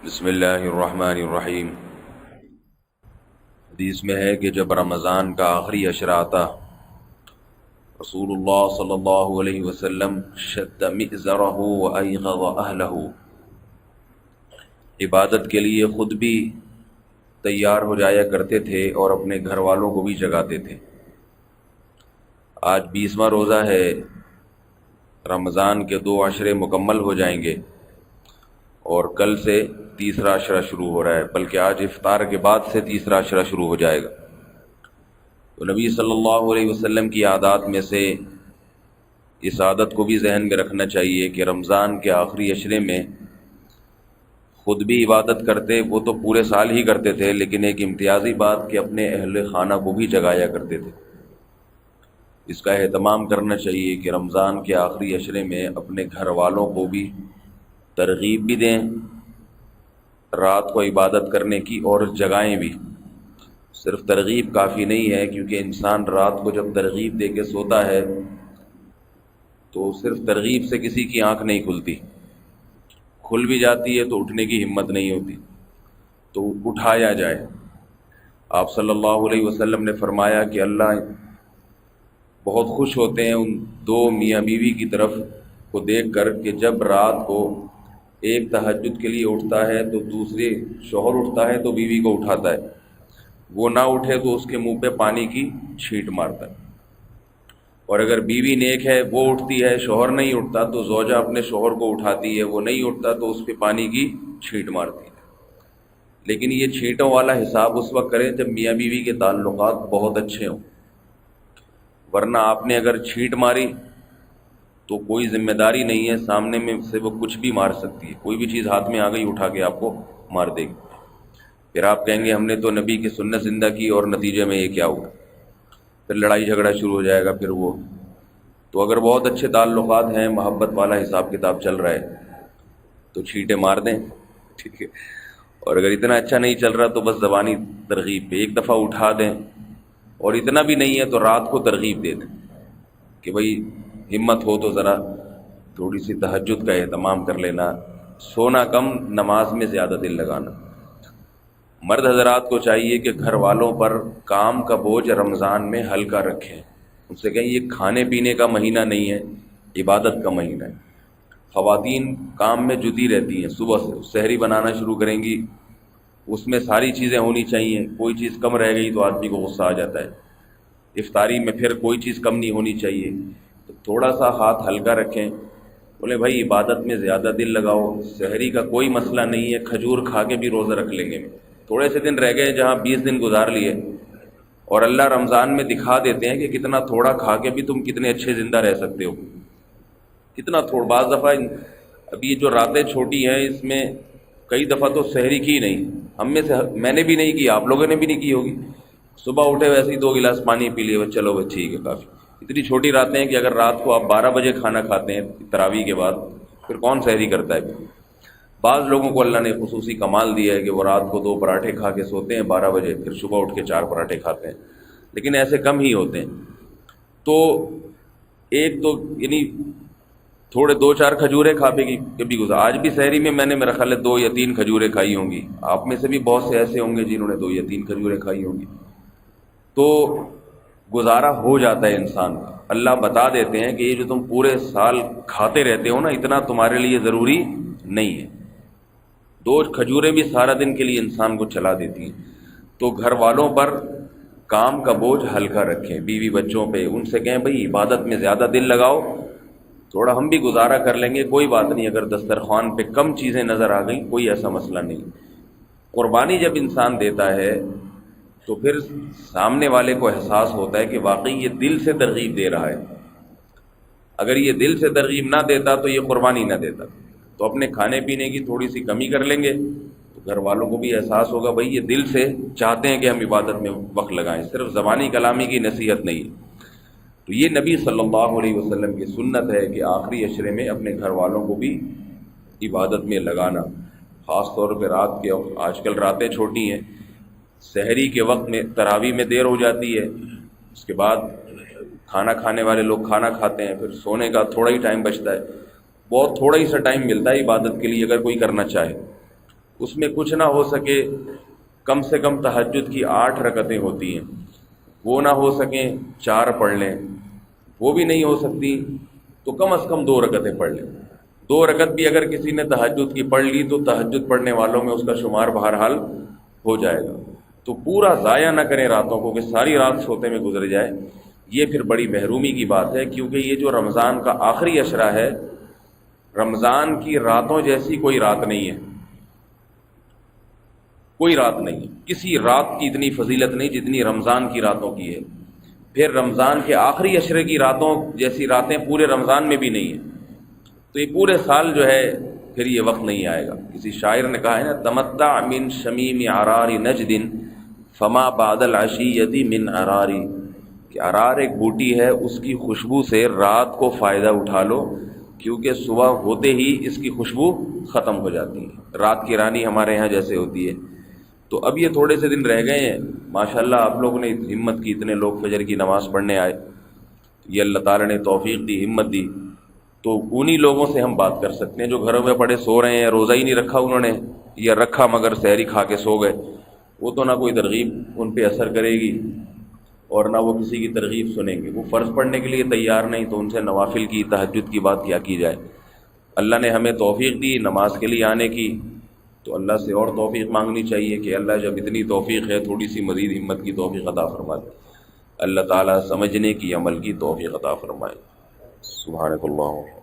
بسم اللہ الرحمن الرحیم۔ حدیث میں ہے کہ جب رمضان کا آخری عشرہ آتا، رسول اللہ صلی اللہ علیہ وسلم شد مئزرہ وایقظ اہلہ، عبادت کے لیے خود بھی تیار ہو جایا کرتے تھے اور اپنے گھر والوں کو بھی جگاتے تھے۔ آج 20واں روزہ ہے، رمضان کے 2 عشرے مکمل ہو جائیں گے اور کل سے تیسرا عشرہ شروع ہو رہا ہے، بلکہ آج افطار کے بعد سے تیسرا عشرہ شروع ہو جائے گا۔ تو نبی صلی اللہ علیہ وسلم کی عادات میں سے اس عادت کو بھی ذہن میں رکھنا چاہیے کہ رمضان کے آخری عشرے میں خود بھی عبادت کرتے، وہ تو پورے سال ہی کرتے تھے، لیکن ایک امتیازی بات کہ اپنے اہل خانہ کو بھی جگایا کرتے تھے۔ اس کا اہتمام کرنا چاہیے کہ رمضان کے آخری عشرے میں اپنے گھر والوں کو بھی ترغیب بھی دیں رات کو عبادت کرنے کی، اور جگائیں بھی۔ صرف ترغیب کافی نہیں ہے، کیونکہ انسان رات کو جب ترغیب دے کے سوتا ہے تو صرف ترغیب سے کسی کی آنکھ نہیں کھلتی، کھل بھی جاتی ہے تو اٹھنے کی ہمت نہیں ہوتی، تو اٹھایا جائے۔ آپ صلی اللہ علیہ وسلم نے فرمایا کہ اللہ بہت خوش ہوتے ہیں ان 2 میاں بیوی کی طرف کو دیکھ کر کہ جب رات کو ایک تہجد کے لیے اٹھتا ہے تو دوسرے شوہر اٹھتا ہے تو بیوی کو اٹھاتا ہے، وہ نہ اٹھے تو اس کے منہ پہ پانی کی چھینٹ مارتا ہے، اور اگر بیوی نیک ہے وہ اٹھتی ہے، شوہر نہیں اٹھتا تو زوجہ اپنے شوہر کو اٹھاتی ہے، وہ نہیں اٹھتا تو اس پہ پانی کی چھینٹ مارتی ہے۔ لیکن یہ چھینٹوں والا حساب اس وقت کریں جب میاں بیوی کے تعلقات بہت اچھے ہوں، ورنہ آپ نے اگر چھینٹ ماری تو کوئی ذمہ داری نہیں ہے، سامنے میں سے وہ کچھ بھی مار سکتی ہے، کوئی بھی چیز ہاتھ میں آ گئی اٹھا کے آپ کو مار دے گی، پھر آپ کہیں گے ہم نے تو نبی کی سنت زندہ کی اور نتیجے میں یہ کیا ہوا، پھر لڑائی جھگڑا شروع ہو جائے گا۔ پھر وہ تو اگر بہت اچھے تعلقات ہیں، محبت والا حساب کتاب چل رہا ہے تو چھینٹیں مار دیں، ٹھیک ہے، اور اگر اتنا اچھا نہیں چل رہا تو بس زبانی ترغیب پہ ایک دفعہ اٹھا دیں، اور اتنا بھی نہیں ہے تو رات کو ترغیب دے دیں کہ بھئی ہمت ہو تو ذرا تھوڑی سی تہجد کا اہتمام کر لینا، سونا کم، نماز میں زیادہ دل لگانا۔ مرد حضرات کو چاہیے کہ گھر والوں پر کام کا بوجھ رمضان میں ہلکا رکھیں، ان سے کہیں یہ کھانے پینے کا مہینہ نہیں ہے، عبادت کا مہینہ ہے۔ خواتین کام میں جٹی رہتی ہیں، صبح سے سحری بنانا شروع کریں گی، اس میں ساری چیزیں ہونی چاہیے، کوئی چیز کم رہ گئی تو آدمی کو غصہ آ جاتا ہے۔ افطاری میں پھر کوئی چیز کم نہیں ہونی چاہیے، تو تھوڑا سا ہاتھ ہلکا رکھیں، بولے بھائی عبادت میں زیادہ دل لگاؤ، سحری کا کوئی مسئلہ نہیں ہے، کھجور کھا کے بھی روزہ رکھ لیں گے۔ تھوڑے سے دن رہ گئے جہاں 20 دن گزار لیے، اور اللہ رمضان میں دکھا دیتے ہیں کہ کتنا تھوڑا کھا کے بھی تم کتنے اچھے زندہ رہ سکتے ہو، کتنا تھوڑا۔ بعض دفعہ ابھی یہ جو راتیں چھوٹی ہیں اس میں کئی دفعہ تو سحری کی نہیں، ہم میں سے میں نے بھی نہیں کی، آپ لوگوں نے بھی نہیں کی ہوگی، صبح اٹھے ویسے ہی 2 گلاس پانی پی لیے، چلو بس ٹھیک ہے کافی۔ اتنی چھوٹی راتیں ہیں کہ اگر رات کو آپ 12 بجے کھانا کھاتے ہیں تراویح کے بعد، پھر کون سحری کرتا ہے؟ بعض لوگوں کو اللہ نے خصوصی کمال دیا ہے کہ وہ رات کو 2 پراٹھے کھا کے سوتے ہیں 12 بجے، پھر صبح اٹھ کے 4 پراٹھے کھاتے ہیں، لیکن ایسے کم ہی ہوتے ہیں۔ تو ایک تو یعنی تھوڑے 2-4 کھجوریں کھا پے گی کبھی گزار، آج بھی سحری میں نے میرا خیال ہے 2 یا 3 کھجوریں کھائی ہوں گی، آپ میں سے بھی بہت سے ایسے ہوں گے جنہوں نے 2 یا 3 کھجوریں کھائی ہوں گی، تو گزارا ہو جاتا ہے انسان کا۔ اللہ بتا دیتے ہیں کہ یہ جو تم پورے سال کھاتے رہتے ہو نا، اتنا تمہارے لیے ضروری نہیں ہے، 2 کھجوریں بھی سارا دن کے لیے انسان کو چلا دیتی ہیں۔ تو گھر والوں پر کام کا بوجھ ہلکا رکھیں، بیوی بچوں پہ، ان سے کہیں بھئی عبادت میں زیادہ دل لگاؤ، تھوڑا ہم بھی گزارا کر لیں گے، کوئی بات نہیں، اگر دسترخوان پہ کم چیزیں نظر آ گئیں کوئی ایسا مسئلہ نہیں۔ قربانی جب انسان دیتا ہے تو پھر سامنے والے کو احساس ہوتا ہے کہ واقعی یہ دل سے ترغیب دے رہا ہے، اگر یہ دل سے ترغیب نہ دیتا تو یہ قربانی نہ دیتا۔ تو اپنے کھانے پینے کی تھوڑی سی کمی کر لیں گے تو گھر والوں کو بھی احساس ہوگا بھئی یہ دل سے چاہتے ہیں کہ ہم عبادت میں وقت لگائیں، صرف زبانی کلامی کی نصیحت نہیں ہے۔ تو یہ نبی صلی اللہ علیہ وسلم کی سنت ہے کہ آخری عشرے میں اپنے گھر والوں کو بھی عبادت میں لگانا، خاص طور پہ رات کے وقت۔ آج کل راتیں چھوٹی ہیں، سحری کے وقت میں تراویح میں دیر ہو جاتی ہے، اس کے بعد کھانا کھانے والے لوگ کھانا کھاتے ہیں، پھر سونے کا تھوڑا ہی ٹائم بچتا ہے، بہت تھوڑا ہی سا ٹائم ملتا ہے عبادت کے لیے اگر کوئی کرنا چاہے۔ اس میں کچھ نہ ہو سکے کم سے کم تہجد کی 8 رکعتیں ہوتی ہیں، وہ نہ ہو سکیں 4 پڑھ لیں، وہ بھی نہیں ہو سکتی تو کم از کم 2 رکعتیں پڑھ لیں۔ 2 رکعت بھی اگر کسی نے تہجد کی پڑھ لی تو تہجد پڑھنے والوں میں اس کا شمار بہرحال ہو جائے گا۔ تو پورا ضائع نہ کریں راتوں کو کہ ساری رات سوتے میں گزر جائے، یہ پھر بڑی محرومی کی بات ہے، کیونکہ یہ جو رمضان کا آخری عشرہ ہے، رمضان کی راتوں جیسی کوئی رات نہیں ہے، کوئی رات نہیں ہے، کسی رات کی اتنی فضیلت نہیں جتنی رمضان کی راتوں کی ہے۔ پھر رمضان کے آخری عشرے کی راتوں جیسی راتیں پورے رمضان میں بھی نہیں ہیں، تو یہ پورے سال جو ہے پھر یہ وقت نہیں آئے گا۔ کسی شاعر نے کہا ہے نا، تمتع من شمیم عرار نجد فما بعد العشیۃ من عراری، کہ عرار ایک بوٹی ہے، اس کی خوشبو سے رات کو فائدہ اٹھا لو، کیونکہ صبح ہوتے ہی اس کی خوشبو ختم ہو جاتی ہے۔ رات کی رانی ہمارے ہاں جیسے ہوتی ہے۔ تو اب یہ تھوڑے سے دن رہ گئے ہیں، ماشاءاللہ آپ لوگوں نے ہمت کی، اتنے لوگ فجر کی نماز پڑھنے آئے، یہ اللہ تعالیٰ نے توفیق دی، ہمت دی، تو انہی لوگوں سے ہم بات کر سکتے ہیں جو گھروں میں پڑے سو رہے ہیں، روزہ ہی نہیں رکھا انہوں نے، یا رکھا مگر سحری کھا کے سو گئے۔ وہ تو نہ کوئی ترغیب ان پہ اثر کرے گی اور نہ وہ کسی کی ترغیب سنیں گے، وہ فرض پڑھنے کے لیے تیار نہیں، تو ان سے نوافل کی، تہجد کی بات کیا کی جائے۔ اللہ نے ہمیں توفیق دی نماز کے لیے آنے کی، تو اللہ سے اور توفیق مانگنی چاہیے کہ اللہ جب اتنی توفیق ہے تھوڑی سی مزید ہمت کی توفیق عطا فرما دے۔ اللہ تعالیٰ سمجھنے کی، عمل کی توفیق عطا فرمائے۔ سبحانک اللہم